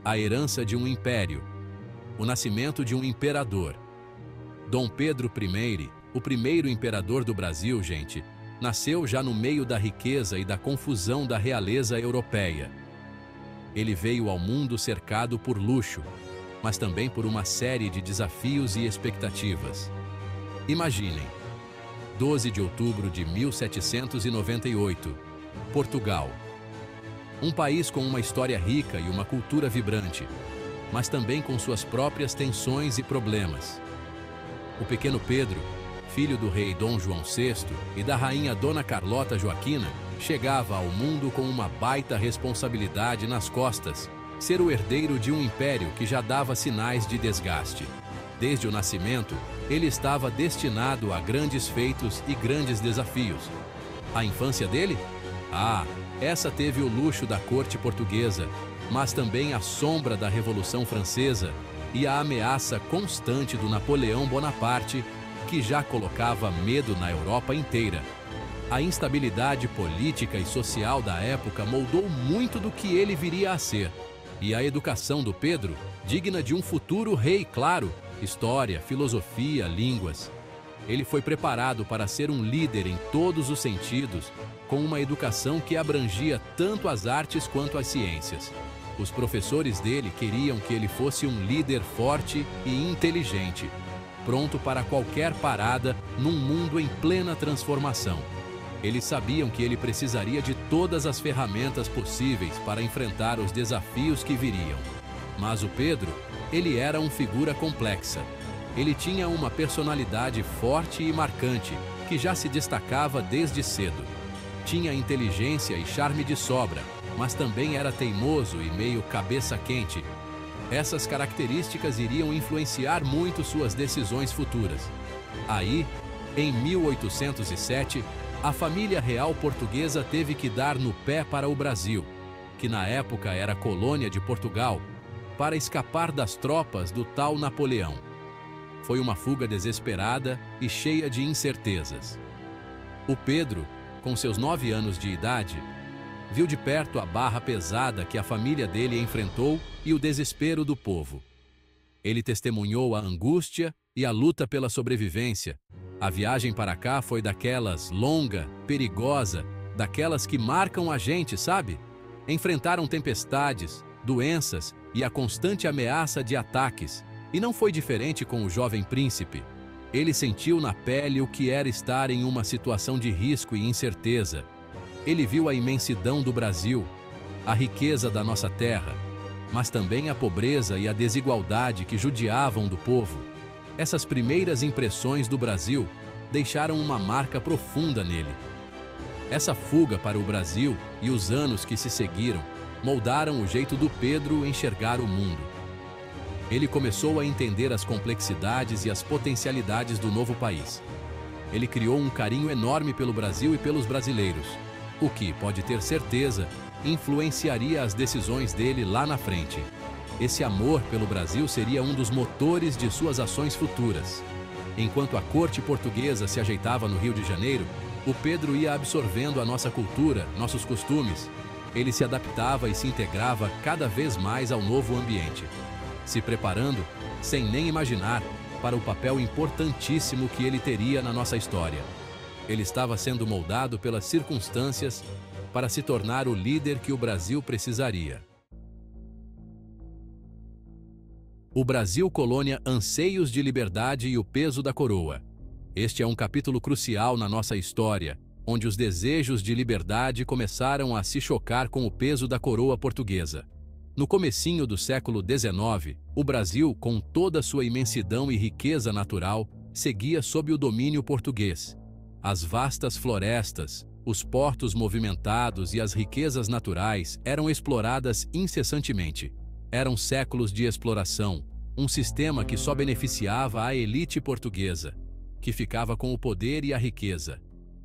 a herança de um império, o nascimento de um imperador. Dom Pedro I, o primeiro imperador do Brasil, gente, nasceu já no meio da riqueza e da confusão da realeza europeia. Ele veio ao mundo cercado por luxo, mas também por uma série de desafios e expectativas. Imaginem, 12 de outubro de 1798, Portugal. Um país com uma história rica e uma cultura vibrante, mas também com suas próprias tensões e problemas. O pequeno Pedro, filho do rei Dom João VI e da rainha Dona Carlota Joaquina, chegava ao mundo com uma baita responsabilidade nas costas, ser o herdeiro de um império que já dava sinais de desgaste. Desde o nascimento, ele estava destinado a grandes feitos e grandes desafios. A infância dele? Essa teve o luxo da corte portuguesa, mas também a sombra da Revolução Francesa e a ameaça constante do Napoleão Bonaparte, que já colocava medo na Europa inteira. A instabilidade política e social da época moldou muito do que ele viria a ser. E a educação do Pedro, digna de um futuro rei, claro, história, filosofia, línguas. Ele foi preparado para ser um líder em todos os sentidos, com uma educação que abrangia tanto as artes quanto as ciências. Os professores dele queriam que ele fosse um líder forte e inteligente, pronto para qualquer parada num mundo em plena transformação. Eles sabiam que ele precisaria de todas as ferramentas possíveis para enfrentar os desafios que viriam. Mas o Pedro, ele era uma figura complexa. Ele tinha uma personalidade forte e marcante, que já se destacava desde cedo. Tinha inteligência e charme de sobra, mas também era teimoso e meio cabeça quente. Essas características iriam influenciar muito suas decisões futuras. Aí, em 1807, a família real portuguesa teve que dar no pé para o Brasil, que na época era colônia de Portugal, para escapar das tropas do tal Napoleão. Foi uma fuga desesperada e cheia de incertezas. O Pedro, com seus 9 anos de idade, viu de perto a barra pesada que a família dele enfrentou e o desespero do povo. Ele testemunhou a angústia e a luta pela sobrevivência. A viagem para cá foi daquelas longa, perigosa, daquelas que marcam a gente, sabe? Enfrentaram tempestades, doenças e a constante ameaça de ataques. E não foi diferente com o jovem príncipe. Ele sentiu na pele o que era estar em uma situação de risco e incerteza. Ele viu a imensidão do Brasil, a riqueza da nossa terra, mas também a pobreza e a desigualdade que judiavam do povo. Essas primeiras impressões do Brasil deixaram uma marca profunda nele. Essa fuga para o Brasil e os anos que se seguiram moldaram o jeito do Pedro enxergar o mundo. Ele começou a entender as complexidades e as potencialidades do novo país. Ele criou um carinho enorme pelo Brasil e pelos brasileiros, o que, pode ter certeza, influenciaria as decisões dele lá na frente. Esse amor pelo Brasil seria um dos motores de suas ações futuras. Enquanto a corte portuguesa se ajeitava no Rio de Janeiro, o Pedro ia absorvendo a nossa cultura, nossos costumes. Ele se adaptava e se integrava cada vez mais ao novo ambiente, se preparando, sem nem imaginar, para o papel importantíssimo que ele teria na nossa história. Ele estava sendo moldado pelas circunstâncias para se tornar o líder que o Brasil precisaria. O Brasil colônia, anseios de liberdade e o peso da coroa. Este é um capítulo crucial na nossa história, onde os desejos de liberdade começaram a se chocar com o peso da coroa portuguesa. No comecinho do século XIX, o Brasil, com toda a sua imensidão e riqueza natural, seguia sob o domínio português. As vastas florestas, os portos movimentados e as riquezas naturais eram exploradas incessantemente. Eram séculos de exploração, um sistema que só beneficiava a elite portuguesa, que ficava com o poder e a riqueza,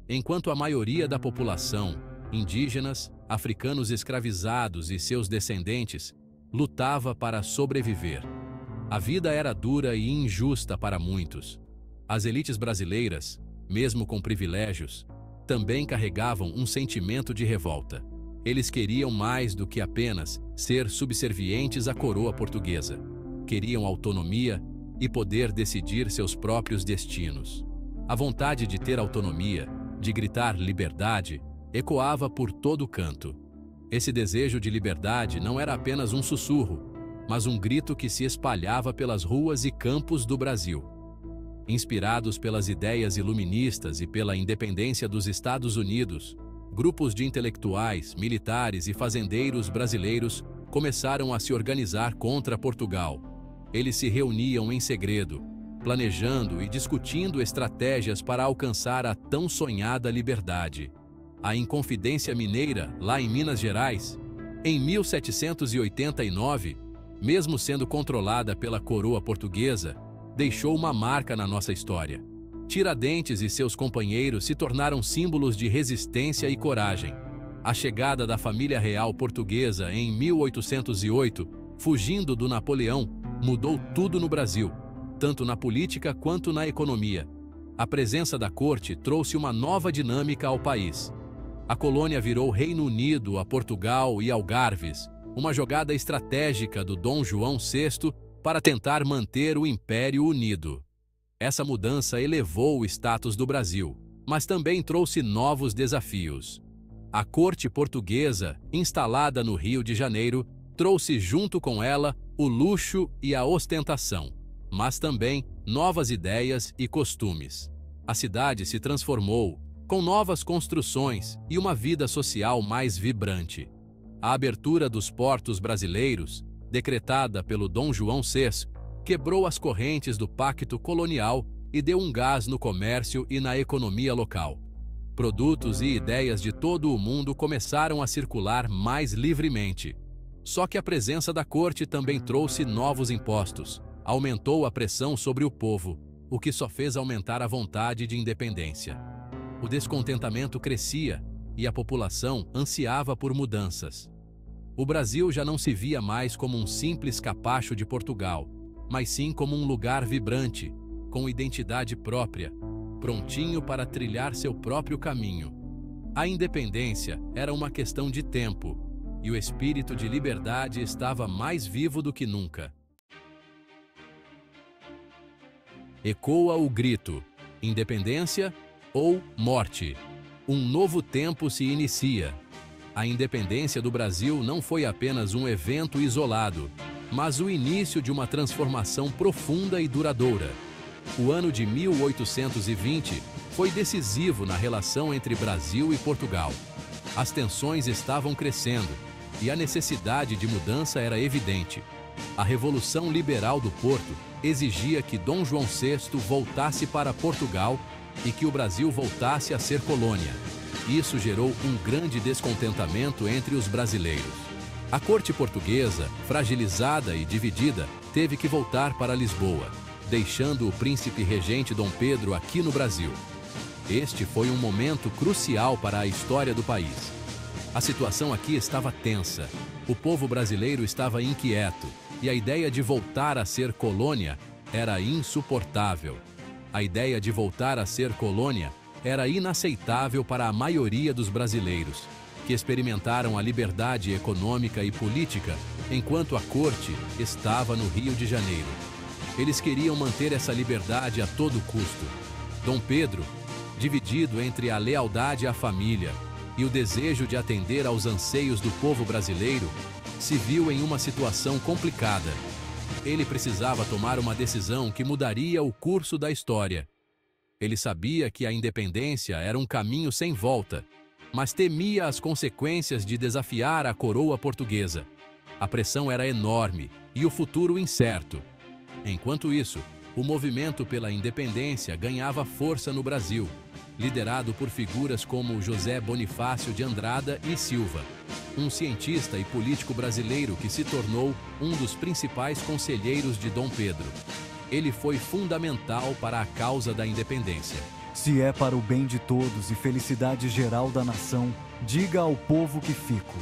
enquanto a maioria da população, indígenas, africanos escravizados e seus descendentes, lutava para sobreviver. A vida era dura e injusta para muitos. As elites brasileiras, mesmo com privilégios, também carregavam um sentimento de revolta. Eles queriam mais do que apenas ser subservientes à coroa portuguesa. Queriam autonomia e poder decidir seus próprios destinos. A vontade de ter autonomia, de gritar liberdade, ecoava por todo canto. Esse desejo de liberdade não era apenas um sussurro, mas um grito que se espalhava pelas ruas e campos do Brasil. Inspirados pelas ideias iluministas e pela independência dos Estados Unidos, grupos de intelectuais, militares e fazendeiros brasileiros começaram a se organizar contra Portugal. Eles se reuniam em segredo, planejando e discutindo estratégias para alcançar a tão sonhada liberdade. A Inconfidência Mineira, lá em Minas Gerais, em 1789, mesmo sendo controlada pela coroa portuguesa, deixou uma marca na nossa história. Tiradentes e seus companheiros se tornaram símbolos de resistência e coragem. A chegada da família real portuguesa em 1808, fugindo do Napoleão, mudou tudo no Brasil, tanto na política quanto na economia. A presença da corte trouxe uma nova dinâmica ao país. A colônia virou Reino Unido a Portugal e Algarves, uma jogada estratégica do Dom João VI para tentar manter o Império unido. Essa mudança elevou o status do Brasil, mas também trouxe novos desafios. A corte portuguesa, instalada no Rio de Janeiro, trouxe junto com ela o luxo e a ostentação, mas também novas ideias e costumes. A cidade se transformou, com novas construções e uma vida social mais vibrante. A abertura dos portos brasileiros, decretada pelo Dom João VI, quebrou as correntes do pacto colonial e deu um gás no comércio e na economia local. Produtos e ideias de todo o mundo começaram a circular mais livremente. Só que a presença da corte também trouxe novos impostos, aumentou a pressão sobre o povo, o que só fez aumentar a vontade de independência. O descontentamento crescia e a população ansiava por mudanças. O Brasil já não se via mais como um simples capacho de Portugal, mas sim como um lugar vibrante, com identidade própria, prontinho para trilhar seu próprio caminho. A independência era uma questão de tempo, e o espírito de liberdade estava mais vivo do que nunca. Ecoa o grito: independência ou morte. Um novo tempo se inicia. A independência do Brasil não foi apenas um evento isolado, mas o início de uma transformação profunda e duradoura. O ano de 1820 foi decisivo na relação entre Brasil e Portugal. As tensões estavam crescendo e a necessidade de mudança era evidente. A Revolução Liberal do Porto exigia que Dom João VI voltasse para Portugal e que o Brasil voltasse a ser colônia. Isso gerou um grande descontentamento entre os brasileiros. A corte portuguesa, fragilizada e dividida, teve que voltar para Lisboa, deixando o príncipe regente Dom Pedro aqui no Brasil. Este foi um momento crucial para a história do país. A situação aqui estava tensa, o povo brasileiro estava inquieto e a ideia de voltar a ser colônia era insuportável. A ideia de voltar a ser colônia era inaceitável para a maioria dos brasileiros, que experimentaram a liberdade econômica e política enquanto a corte estava no Rio de Janeiro. Eles queriam manter essa liberdade a todo custo. Dom Pedro, dividido entre a lealdade à família e o desejo de atender aos anseios do povo brasileiro, se viu em uma situação complicada. Ele precisava tomar uma decisão que mudaria o curso da história. Ele sabia que a independência era um caminho sem volta, mas temia as consequências de desafiar a coroa portuguesa. A pressão era enorme e o futuro incerto. Enquanto isso, o movimento pela independência ganhava força no Brasil, liderado por figuras como José Bonifácio de Andrada e Silva, um cientista e político brasileiro que se tornou um dos principais conselheiros de Dom Pedro. Ele foi fundamental para a causa da independência. Se é para o bem de todos e felicidade geral da nação, diga ao povo que fico.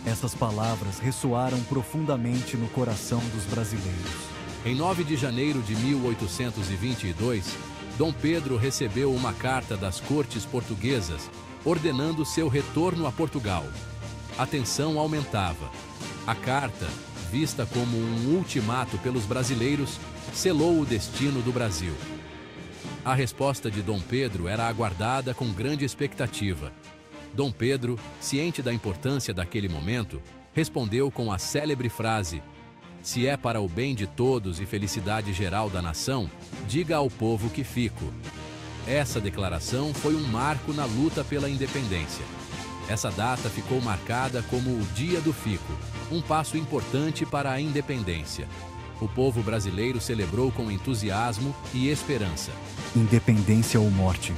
Essas palavras ressoaram profundamente no coração dos brasileiros. Em 9 de janeiro de 1822, Dom Pedro recebeu uma carta das cortes portuguesas ordenando seu retorno a Portugal. A tensão aumentava. A carta, vista como um ultimato pelos brasileiros, selou o destino do Brasil. A resposta de Dom Pedro era aguardada com grande expectativa. Dom Pedro, ciente da importância daquele momento, respondeu com a célebre frase: "Se é para o bem de todos e felicidade geral da nação, diga ao povo que fico." Essa declaração foi um marco na luta pela independência. Essa data ficou marcada como o Dia do Fico, um passo importante para a independência. O povo brasileiro celebrou com entusiasmo e esperança. Independência ou morte.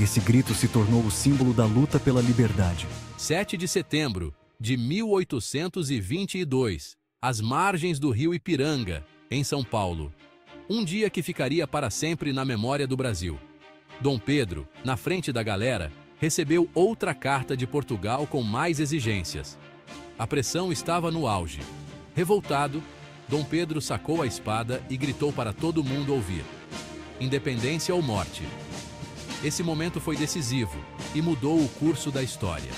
Esse grito se tornou o símbolo da luta pela liberdade. 7 de setembro de 1822, às margens do rio Ipiranga, em São Paulo. Um dia que ficaria para sempre na memória do Brasil. Dom Pedro, na frente da galera, recebeu outra carta de Portugal com mais exigências. A pressão estava no auge. Revoltado, Dom Pedro sacou a espada e gritou para todo mundo ouvir: "Independência ou morte." Esse momento foi decisivo e mudou o curso da história.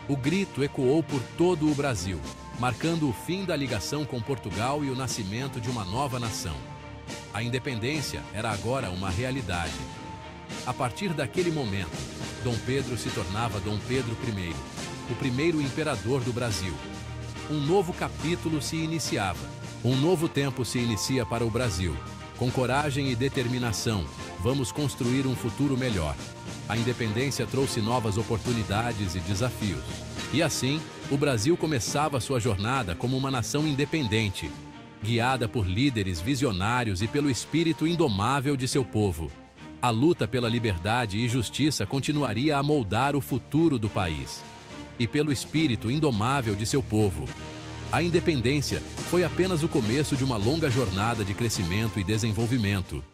O grito ecoou por todo o Brasil, marcando o fim da ligação com Portugal e o nascimento de uma nova nação. A independência era agora uma realidade. A partir daquele momento, Dom Pedro se tornava Dom Pedro I, o primeiro imperador do Brasil. Um novo capítulo se iniciava. Um novo tempo se inicia para o Brasil. Com coragem e determinação, vamos construir um futuro melhor. A independência trouxe novas oportunidades e desafios. E assim, o Brasil começava sua jornada como uma nação independente, guiada por líderes visionários e pelo espírito indomável de seu povo. A luta pela liberdade e justiça continuaria a moldar o futuro do país. E pelo espírito indomável de seu povo. A independência foi apenas o começo de uma longa jornada de crescimento e desenvolvimento.